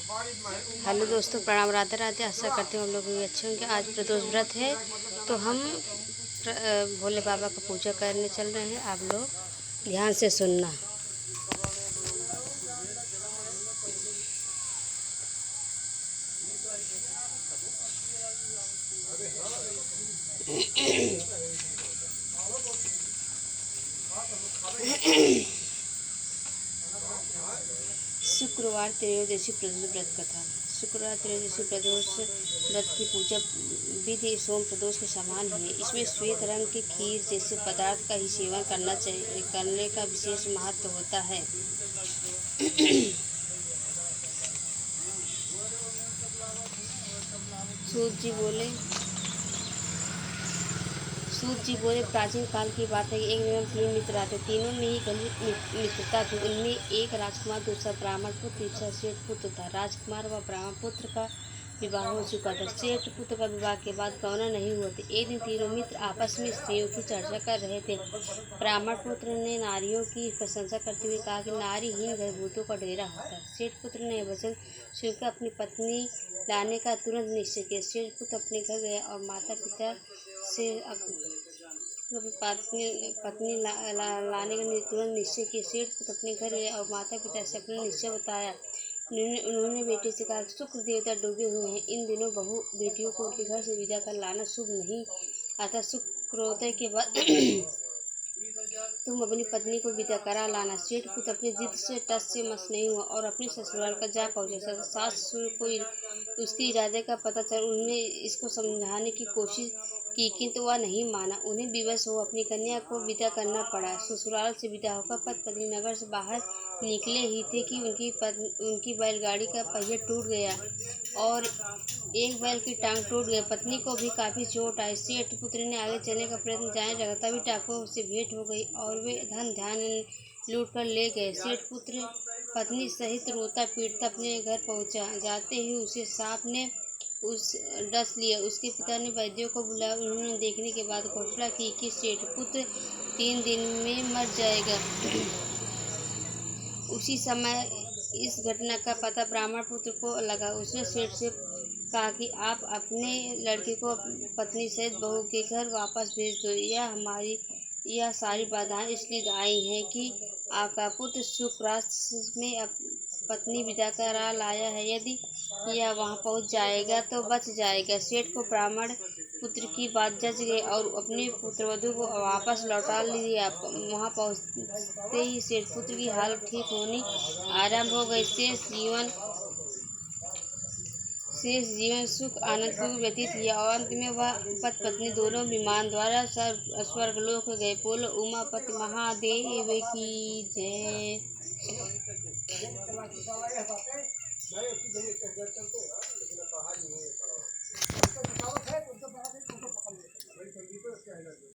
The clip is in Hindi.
हेलो दोस्तों, प्रणाम, राधे राधे। आशा करते हैं हम लोग भी अच्छे होंगे। आज प्रदोष व्रत है तो हम भोले बाबा का पूजा करने चल रहे हैं। आप लोग ध्यान से सुनना। शुक्रवार त्रयोदशी प्रदोष व्रत कथा। शुक्रवार त्रयोदशी प्रदोष व्रत की पूजा विधि सोम प्रदोष के समान ही है। इसमें श्वेत रंग के खीर जैसे पदार्थ का ही सेवन करने का विशेष महत्व होता है। सूत जी बोले, प्राचीन काल की बात है कि एक दिन 3 मित्र आते। तीनों में ही घनिष्ठ मित्रता थी। उनमें एक राजकुमार, दूसरा ब्राह्मण पुत्र, तीसरा सेठ पुत्र था। राजकुमार व ब्राह्मण पुत्र का विवाह हो चुका था। सेठ पुत्र का विवाह के बाद गौना नहीं हुआ था। एक दिन तीनों मित्र आपस में स्त्रियों की चर्चा कर रहे थे। ब्राह्मण पुत्र ने नारियों की प्रशंसा करते हुए कहा कि नारीहीन घर भूतों का डेरा होता है। सेठ पुत्र ने वचन सुनकर अपनी पत्नी लाने का तुरंत निश्चय किया। सेठ पुत्र अपने घर गया और माता पिता से पत्नी लाने का तुरंत निश्चय किया। सेठ पुत्र अपने घर गया और माता पिता से अपना निश्चय बताया। उन्होंने बेटे से कहा, शुक्र देवता डूबे हुए हैं। इन दिनों बहू बेटियों को उनके घर से विदा कर लाना शुभ नहीं आता। शुक्रोदय के बाद तुम अपनी पत्नी को विदा करा लाना। सेठ पुत्र अपनी जिद से टस से मस नहीं हुआ और अपने ससुराल का जा पहुंचा। सास ससुर को उसके इरादे का पता चल। उन्होंने इसको समझाने की कोशिश की किंतु वह नहीं माना। उन्हें विवश हो अपनी कन्या को विदा करना पड़ा। ससुराल से विदा होकर पति नगर से बाहर निकले ही थे कि उनकी बैलगाड़ी का पहिया टूट गया और एक बैल की टांग टूट गई। पत्नी को भी काफी चोट आई। सेठ पुत्र ने आगे चलने का प्रयत्न जारी रखा, तभी डाकुओं से भेंट हो गई और वे धन धान लूट कर ले गए। सेठ पुत्र पत्नी सहित रोता पीटता अपने घर पहुंचा। जाते ही उसे सांप ने डस लिया। उसके पिता ने वैद्यों को बुलाया। उन्होंने देखने के बाद घोषणा की कि सेठ पुत्र 3 दिन में मर जाएगा। उसी समय इस घटना का पता ब्राह्मण पुत्र को लगा। उसने सेठ से कहा कि आप अपने लड़के को पत्नी सहित बहू के घर वापस भेज दो। यह सारी बाधाएं इसलिए आई हैं कि आपका पुत्र शुक्राश्र में पत्नी विदा करा लाया है। यदि यह वहां पहुंच जाएगा तो बच जाएगा। सेठ को ब्राह्मण पुत्र की बात जच गई और अपने पुत्रवधू को वापस लौटा लिया। वहां पहुंचते ही सेठ पुत्र की हालत ठीक होनी आरंभ हो गई। शेष जीवन सुख आनंद को व्यतीत किया और अंत में वह पति पत्नी दोनों विमान द्वारा स्वर्गलोक गए। बोलो उमापति महादेव की जय।